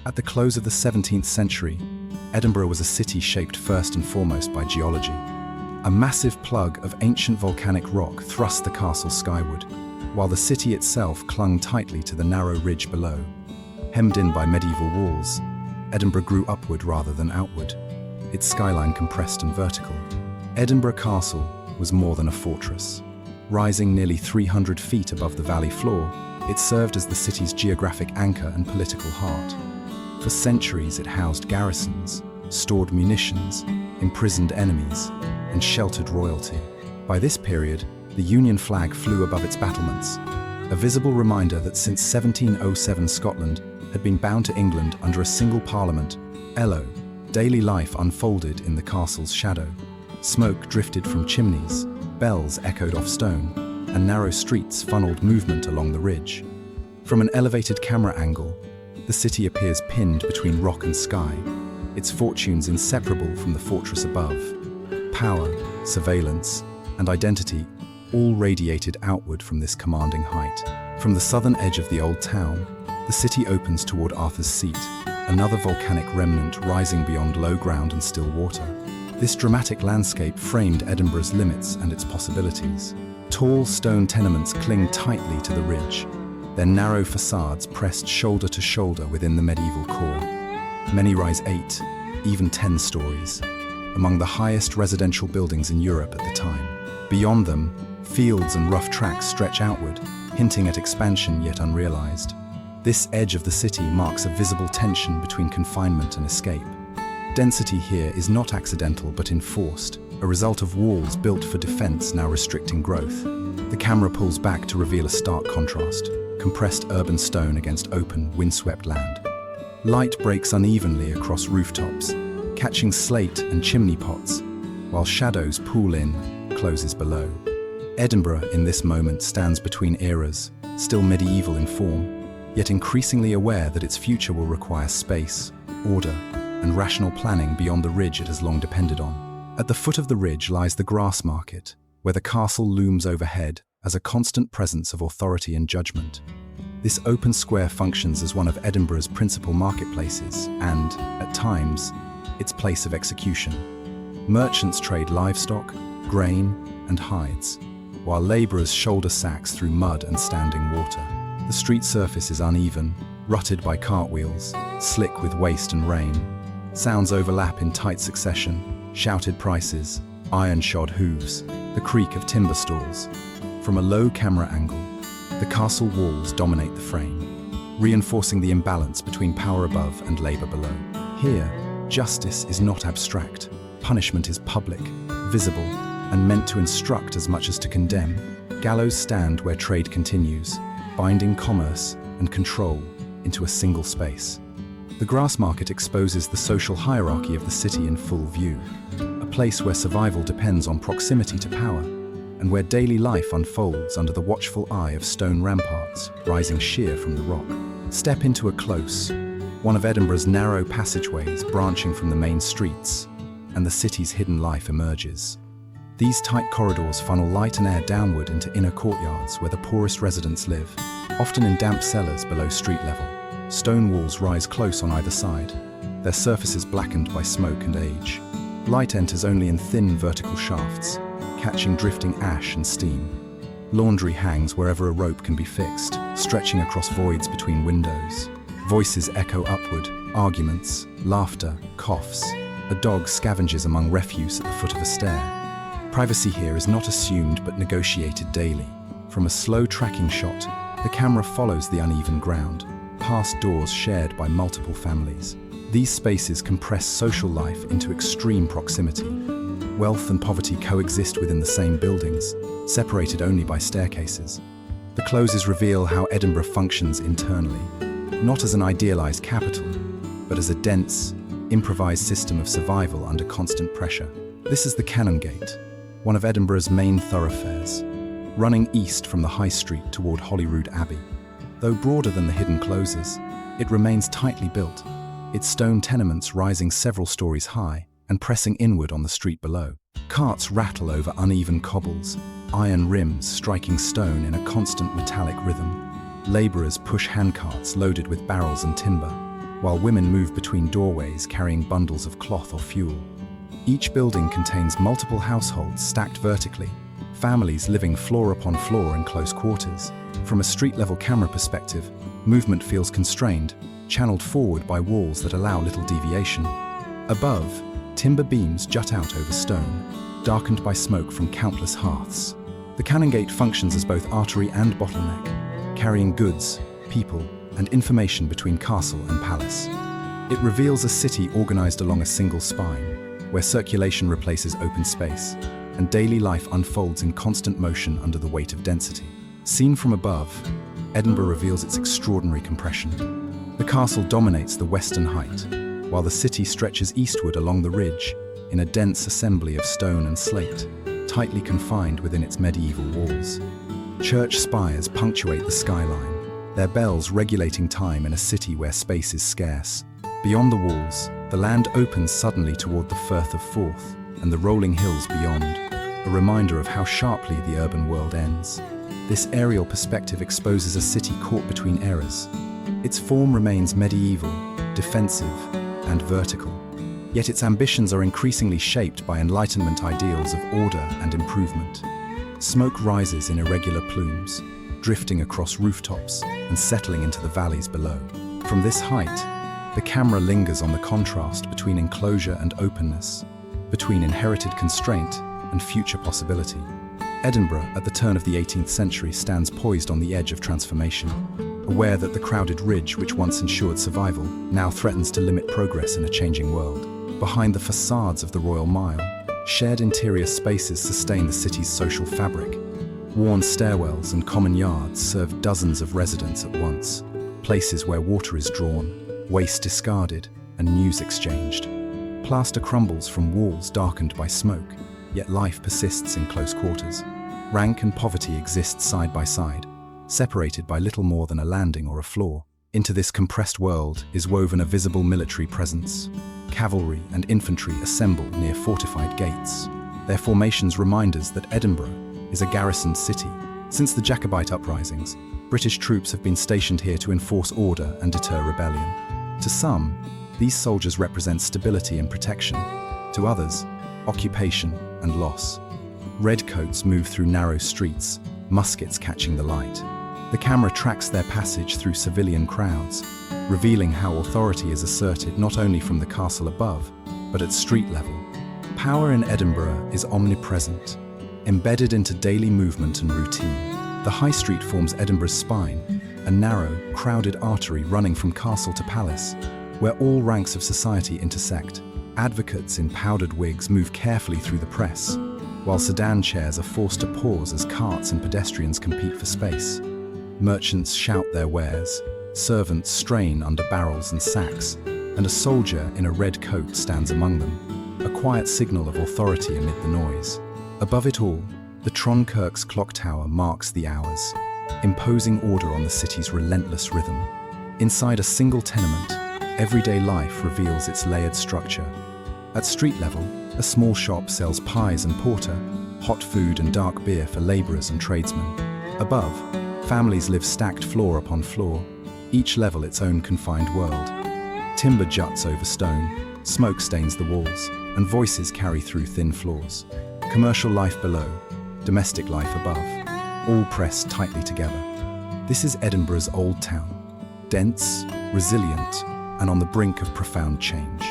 At the close of the 17th century, Edinburgh was a city shaped first and foremost by geology. A massive plug of ancient volcanic rock thrust the castle skyward, while the city itself clung tightly to the narrow ridge below. Hemmed in by medieval walls, Edinburgh grew upward rather than outward, its skyline compressed and vertical. Edinburgh Castle was more than a fortress. Rising nearly 300 feet above the valley floor, it served as the city's geographic anchor and political heart. For centuries it housed garrisons, stored munitions, imprisoned enemies, and sheltered royalty. By this period, the Union flag flew above its battlements, a visible reminder that since 1707 Scotland had been bound to England under a single parliament. Daily life unfolded in the castle's shadow. Smoke drifted from chimneys, bells echoed off stone, and narrow streets funneled movement along the ridge. From an elevated camera angle, the city appears pinned between rock and sky, its fortunes inseparable from the fortress above. Power, surveillance, and identity all radiated outward from this commanding height. From the southern edge of the old town, the city opens toward Arthur's Seat, another volcanic remnant rising beyond low ground and still water. This dramatic landscape framed Edinburgh's limits and its possibilities. Tall stone tenements cling tightly to the ridge, their narrow facades pressed shoulder to shoulder within the medieval core. Many rise 8, even 10 stories, among the highest residential buildings in Europe at the time. Beyond them, fields and rough tracks stretch outward, hinting at expansion yet unrealized. This edge of the city marks a visible tension between confinement and escape. Density here is not accidental but enforced, a result of walls built for defense now restricting growth. The camera pulls back to reveal a stark contrast: compressed urban stone against open, windswept land. Light breaks unevenly across rooftops, catching slate and chimney pots, while shadows pool in, closes below. Edinburgh, in this moment, stands between eras, still medieval in form, yet increasingly aware that its future will require space, order, and rational planning beyond the ridge it has long depended on. At the foot of the ridge lies the Grassmarket, where the castle looms overhead as a constant presence of authority and judgment. This open square functions as one of Edinburgh's principal marketplaces and, at times, its place of execution. Merchants trade livestock, grain, and hides, while labourers shoulder sacks through mud and standing water. The street surface is uneven, rutted by cartwheels, slick with waste and rain. Sounds overlap in tight succession: shouted prices, iron-shod hooves, the creak of timber stalls. From a low camera angle, the castle walls dominate the frame, reinforcing the imbalance between power above and labour below. Here, justice is not abstract. Punishment is public, visible, and meant to instruct as much as to condemn. Gallows stand where trade continues, binding commerce and control into a single space. The Grassmarket exposes the social hierarchy of the city in full view, a place where survival depends on proximity to power, and where daily life unfolds under the watchful eye of stone ramparts rising sheer from the rock. Step into a close, one of Edinburgh's narrow passageways branching from the main streets, and the city's hidden life emerges. These tight corridors funnel light and air downward into inner courtyards where the poorest residents live, often in damp cellars below street level. Stone walls rise close on either side, their surfaces blackened by smoke and age. Light enters only in thin vertical shafts, catching drifting ash and steam. Laundry hangs wherever a rope can be fixed, stretching across voids between windows. Voices echo upward, arguments, laughter, coughs. A dog scavenges among refuse at the foot of a stair. Privacy here is not assumed but negotiated daily. From a slow tracking shot, the camera follows the uneven ground, past doors shared by multiple families. These spaces compress social life into extreme proximity. Wealth and poverty coexist within the same buildings, separated only by staircases. The closes reveal how Edinburgh functions internally, not as an idealized capital, but as a dense, improvised system of survival under constant pressure. This is the Canongate, one of Edinburgh's main thoroughfares, running east from the High Street toward Holyrood Abbey. Though broader than the hidden closes, it remains tightly built, its stone tenements rising several stories high and pressing inward on the street below. Carts rattle over uneven cobbles, iron rims striking stone in a constant metallic rhythm. Labourers push handcarts loaded with barrels and timber, while women move between doorways carrying bundles of cloth or fuel. Each building contains multiple households stacked vertically, families living floor upon floor in close quarters. From a street-level camera perspective, movement feels constrained, channeled forward by walls that allow little deviation. Above, timber beams jut out over stone, darkened by smoke from countless hearths. The Canongate functions as both artery and bottleneck, carrying goods, people, and information between castle and palace. It reveals a city organized along a single spine, where circulation replaces open space, and daily life unfolds in constant motion under the weight of density. Seen from above, Edinburgh reveals its extraordinary compression. The castle dominates the western height, while the city stretches eastward along the ridge in a dense assembly of stone and slate, tightly confined within its medieval walls. Church spires punctuate the skyline, their bells regulating time in a city where space is scarce. Beyond the walls, the land opens suddenly toward the Firth of Forth and the rolling hills beyond, a reminder of how sharply the urban world ends. This aerial perspective exposes a city caught between eras. Its form remains medieval, defensive, and vertical, yet its ambitions are increasingly shaped by Enlightenment ideals of order and improvement. Smoke rises in irregular plumes, drifting across rooftops and settling into the valleys below. From this height, the camera lingers on the contrast between enclosure and openness, between inherited constraint and future possibility. Edinburgh, at the turn of the 18th century, stands poised on the edge of transformation, aware that the crowded ridge which once ensured survival now threatens to limit progress in a changing world. Behind the facades of the Royal Mile, shared interior spaces sustain the city's social fabric. Worn stairwells and common yards serve dozens of residents at once, places where water is drawn, waste discarded, and news exchanged. Plaster crumbles from walls darkened by smoke, yet life persists in close quarters. Rank and poverty exist side by side, separated by little more than a landing or a floor. Into this compressed world is woven a visible military presence. Cavalry and infantry assemble near fortified gates. Their formations remind us that Edinburgh is a garrisoned city. Since the Jacobite uprisings, British troops have been stationed here to enforce order and deter rebellion. To some, these soldiers represent stability and protection. To others, occupation and loss. Redcoats move through narrow streets, muskets catching the light. The camera tracks their passage through civilian crowds, revealing how authority is asserted not only from the castle above, but at street level. Power in Edinburgh is omnipresent, embedded into daily movement and routine. The High Street forms Edinburgh's spine, a narrow, crowded artery running from castle to palace, where all ranks of society intersect. Advocates in powdered wigs move carefully through the press, while sedan chairs are forced to pause as carts and pedestrians compete for space. Merchants shout their wares, servants strain under barrels and sacks, and a soldier in a red coat stands among them, a quiet signal of authority amid the noise. Above it all, the Tronkirk's clock tower marks the hours, imposing order on the city's relentless rhythm. Inside a single tenement, everyday life reveals its layered structure. At street level, a small shop sells pies and porter, hot food and dark beer for labourers and tradesmen. Above, families live stacked floor upon floor, each level its own confined world. Timber juts over stone, smoke stains the walls, and voices carry through thin floors. Commercial life below, domestic life above, all pressed tightly together. This is Edinburgh's old town, dense, resilient, and on the brink of profound change.